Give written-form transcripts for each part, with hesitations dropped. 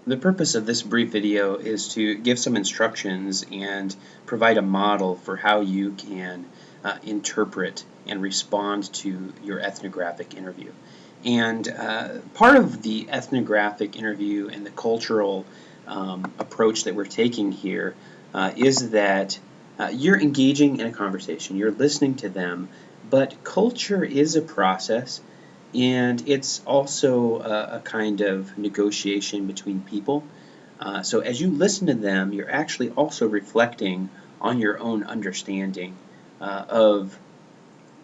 The purpose of this brief video is to give some instructions and provide a model for how you can interpret and respond to your ethnographic interview. And part of the ethnographic interview and the cultural approach that we're taking here is that you're engaging in a conversation, you're listening to them, but culture is a process. And it's also a kind of negotiation between people. So as you listen to them, you're actually also reflecting on your own understanding of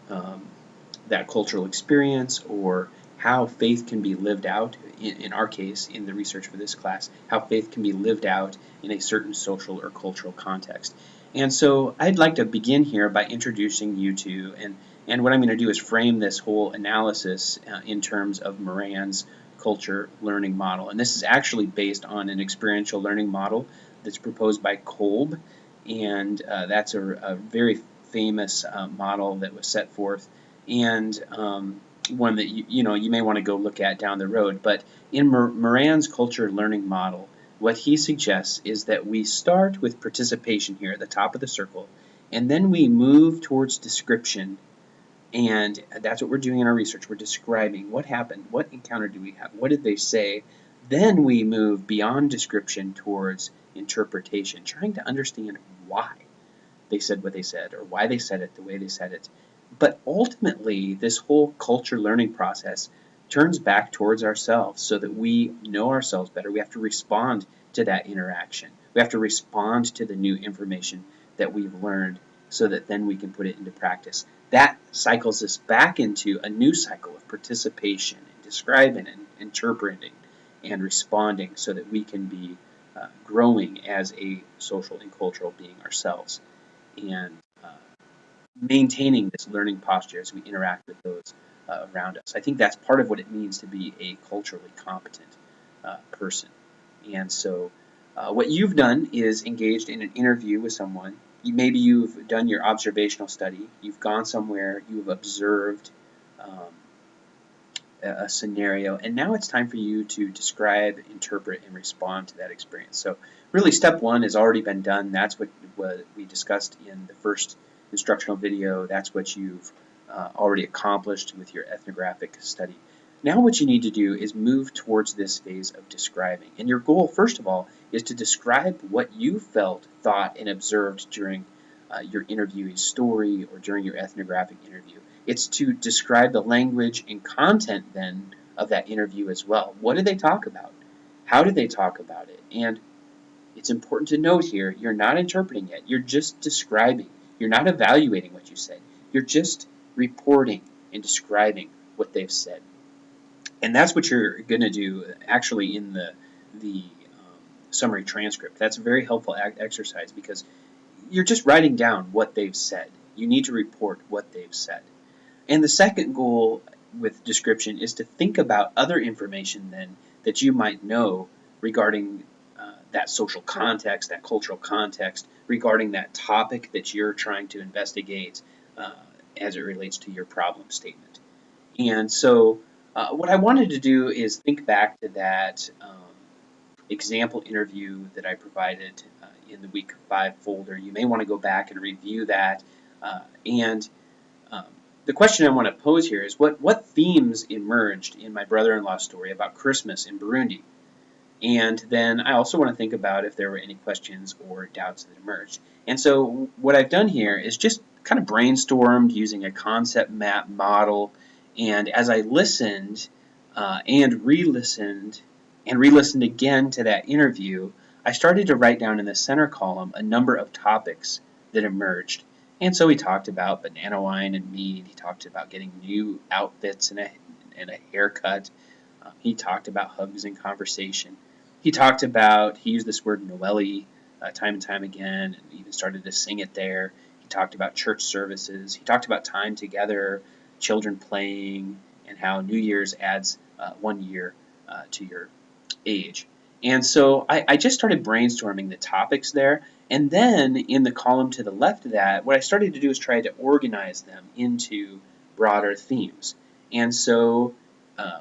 that cultural experience, or how faith can be lived out, in our case, in the research for this class, how faith can be lived out in a certain social or cultural context. And so I'd like to begin here by introducing you to, and what I'm going to do is frame this whole analysis in terms of Moran's culture learning model. And this is actually based on an experiential learning model that's proposed by Kolb, and that's a very famous model that was set forth, and one that you may want to go look at down the road. But in Moran's culture learning model, what he suggests is that we start with participation here at the top of the circle, and then we move towards description. And that's what we're doing in our research. We're describing what happened, what encounter do we have, what did they say. Then we move beyond description towards interpretation, trying to understand why they said what they said, or why they said it the way they said it. But ultimately, this whole culture learning process turns back towards ourselves so that we know ourselves better. We have to respond to that interaction. We have to respond to the new information that we've learned so that then we can put it into practice. That cycles us back into a new cycle of participation and describing and interpreting and responding so that we can be growing as a social and cultural being ourselves, and maintaining this learning posture as we interact with those around us. I think that's part of what it means to be a culturally competent person. And so what you've done is engaged in an interview with someone. Maybe you've done your observational study, you've gone somewhere, you've observed a scenario, and now it's time for you to describe, interpret, and respond to that experience. So really step one has already been done. That's what we discussed in the first instructional video. That's what you've already accomplished with your ethnographic study. Now what you need to do is move towards this phase of describing. And your goal, first of all, is to describe what you felt, thought, and observed during your interviewee's story or during your ethnographic interview. It's to describe the language and content then of that interview as well. What did they talk about? How did they talk about it? And it's important to note here, you're not interpreting it. You're just describing. You're not evaluating what you said. You're just reporting and describing what they've said. And that's what you're going to do actually in the summary transcript. That's a very helpful exercise because you're just writing down what they've said. You need to report what they've said. And the second goal with description is to think about other information then that you might know regarding that social context, that cultural context, regarding that topic that you're trying to investigate as it relates to your problem statement. And so what I wanted to do is think back to that example interview that I provided in the week 5 folder. You may want to go back and review that. And the question I want to pose here is what themes emerged in my brother-in-law's story about Christmas in Burundi? And then I also want to think about if there were any questions or doubts that emerged. And so what I've done here is just kind of brainstormed using a concept map model. And as I listened and re-listened again to that interview, I started to write down in the center column a number of topics that emerged. And so he talked about banana wine and meat. He talked about getting new outfits and a haircut. He talked about hugs and conversation. He used this word Noeli time and time again, and even started to sing it there. He talked about church services. He talked about time together, children playing, and how New Year's adds 1 year to your age. And so I just started brainstorming the topics there. And then in the column to the left of that, what I started to do is try to organize them into broader themes. And so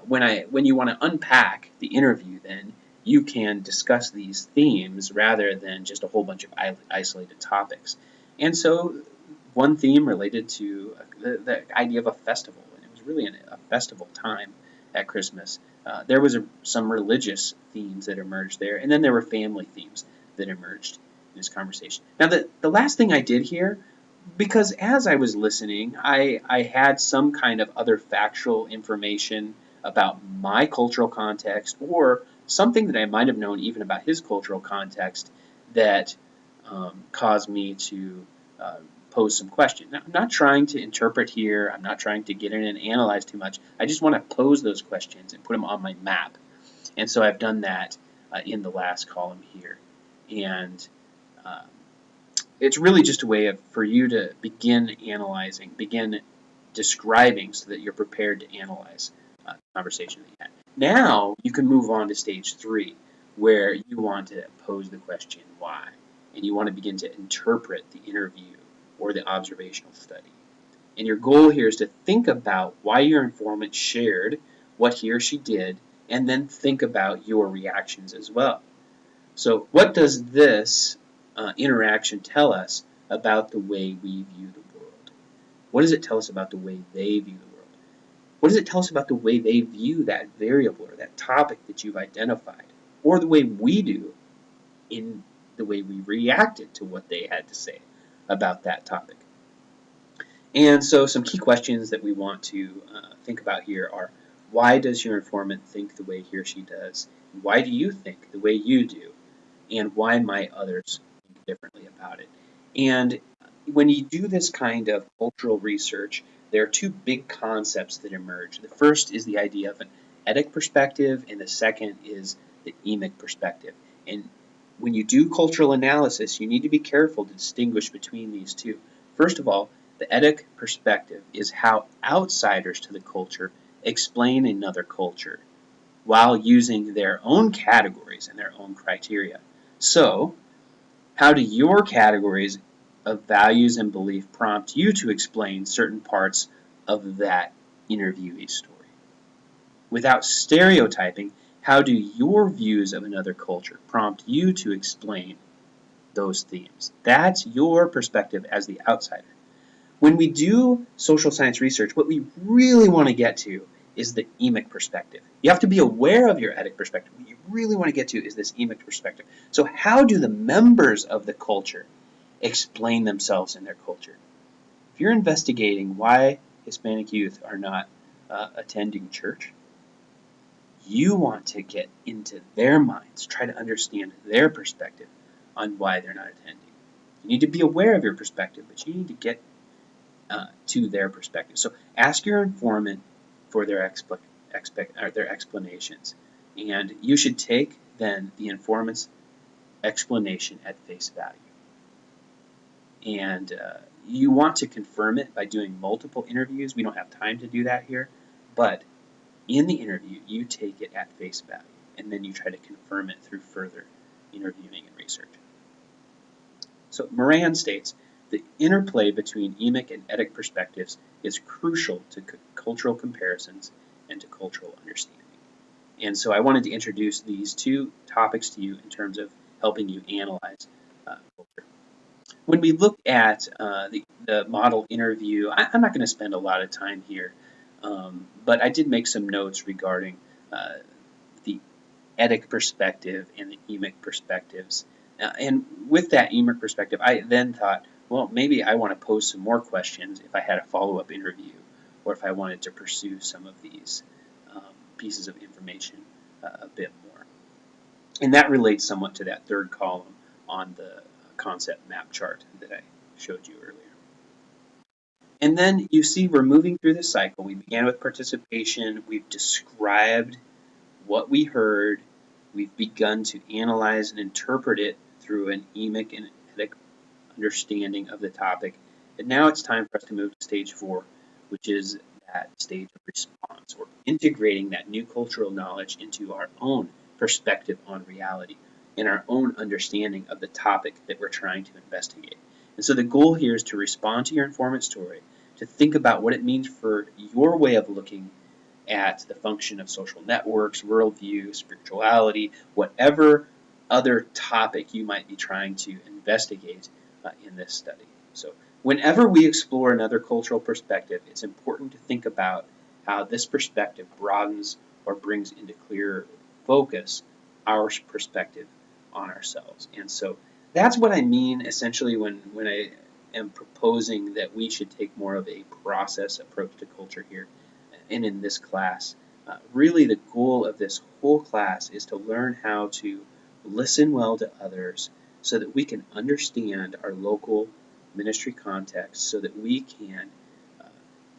when you want to unpack the interview then, you can discuss these themes rather than just a whole bunch of isolated topics. And so one theme related to the idea of a festival, and it was really a festival time at Christmas. There was some religious themes that emerged there, and then there were family themes that emerged in this conversation. Now, the last thing I did here, because as I was listening, I had some kind of other factual information about my cultural context or something that I might have known even about his cultural context that caused me to pose some questions. Now, I'm not trying to interpret here. I'm not trying to get in and analyze too much. I just want to pose those questions and put them on my map. And so I've done that in the last column here. And uh, it's really just a way for you to begin analyzing, begin describing so that you're prepared to analyze the conversation that you had. Now you can move on to stage 3, where you want to pose the question why, and you want to begin to interpret the interview or the observational study. And your goal here is to think about why your informant shared what he or she did, and then think about your reactions as well. So what does this interaction tell us about the way we view the world? What does it tell us about the way they view the world? What does it tell us about the way they view that variable or that topic that you've identified? Or the way we do in the way we reacted to what they had to say about that topic? And so some key questions that we want to think about here are, why does your informant think the way he or she does? Why do you think the way you do? And why might others think differently about it? And when you do this kind of cultural research, there are two big concepts that emerge. The first is the idea of an etic perspective, and the second is the emic perspective. And when you do cultural analysis, you need to be careful to distinguish between these two. First of all, the etic perspective is how outsiders to the culture explain another culture while using their own categories and their own criteria. So, how do your categories of values and belief prompt you to explain certain parts of that interviewee's story? Without stereotyping, how do your views of another culture prompt you to explain those themes? That's your perspective as the outsider. When we do social science research, what we really want to get to is the emic perspective. You have to be aware of your etic perspective. What you really want to get to is this emic perspective. So how do the members of the culture explain themselves in their culture? If you're investigating why Hispanic youth are not attending church, you want to get into their minds, try to understand their perspective on why they're not attending. You need to be aware of your perspective, but you need to get to their perspective. So ask your informant for their explanations, and you should take then the informant's explanation at face value. And you want to confirm it by doing multiple interviews. We don't have time to do that here, but in the interview, you take it at face value, and then you try to confirm it through further interviewing and research. So Moran states, the interplay between emic and etic perspectives is crucial to cultural comparisons and to cultural understanding. And so I wanted to introduce these two topics to you in terms of helping you analyze culture. When we look at the model interview, I'm not going to spend a lot of time here, but I did make some notes regarding the etic perspective and the emic perspectives. And with that emic perspective, I then thought, well, maybe I want to pose some more questions if I had a follow-up interview, or if I wanted to pursue some of these pieces of information a bit more. And that relates somewhat to that third column on the concept map chart that I showed you earlier. And then you see we're moving through the cycle. We began with participation. We've described what we heard. We've begun to analyze and interpret it through an emic and etic understanding of the topic. And now it's time for us to move to stage 4, which is that stage of response, or integrating that new cultural knowledge into our own perspective on reality and our own understanding of the topic that we're trying to investigate. And so the goal here is to respond to your informant story, to think about what it means for your way of looking at the function of social networks, worldview, spirituality, whatever other topic you might be trying to investigate in this study. So whenever we explore another cultural perspective, it's important to think about how this perspective broadens or brings into clear focus our perspective on ourselves. And so that's what I mean essentially when I am proposing that we should take more of a process approach to culture here and in this class. Really the goal of this whole class is to learn how to listen well to others so that we can understand our local ministry context so that we can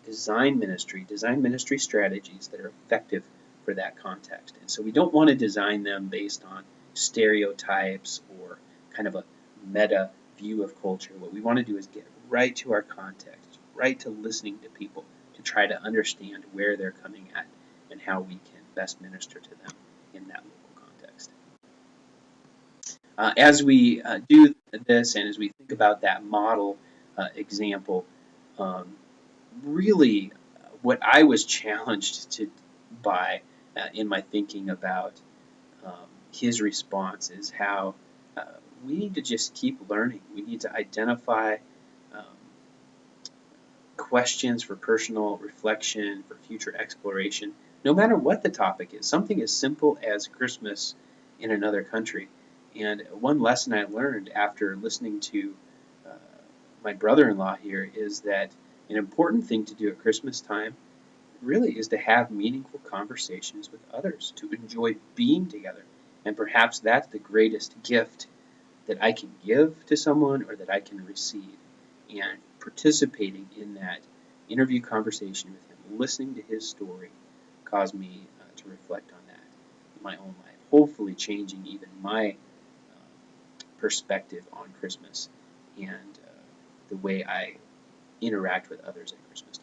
design ministry strategies that are effective for that context. And so we don't want to design them based on stereotypes or kind of a meta view of culture. What we want to do is get right to our context, right to listening to people to try to understand where they're coming at and how we can best minister to them in that local context. As we do this and as we think about that model example, really what I was challenged by in my thinking about his response is how we need to just keep learning. We need to identify questions for personal reflection, for future exploration, no matter what the topic is. Something as simple as Christmas in another country. And one lesson I learned after listening to my brother-in-law here is that an important thing to do at Christmas time really is to have meaningful conversations with others, to enjoy being together. And perhaps that's the greatest gift that I can give to someone or that I can receive. And participating in that interview conversation with him, listening to his story, caused me to reflect on that in my own life, hopefully changing even my perspective on Christmas and the way I interact with others at Christmas time.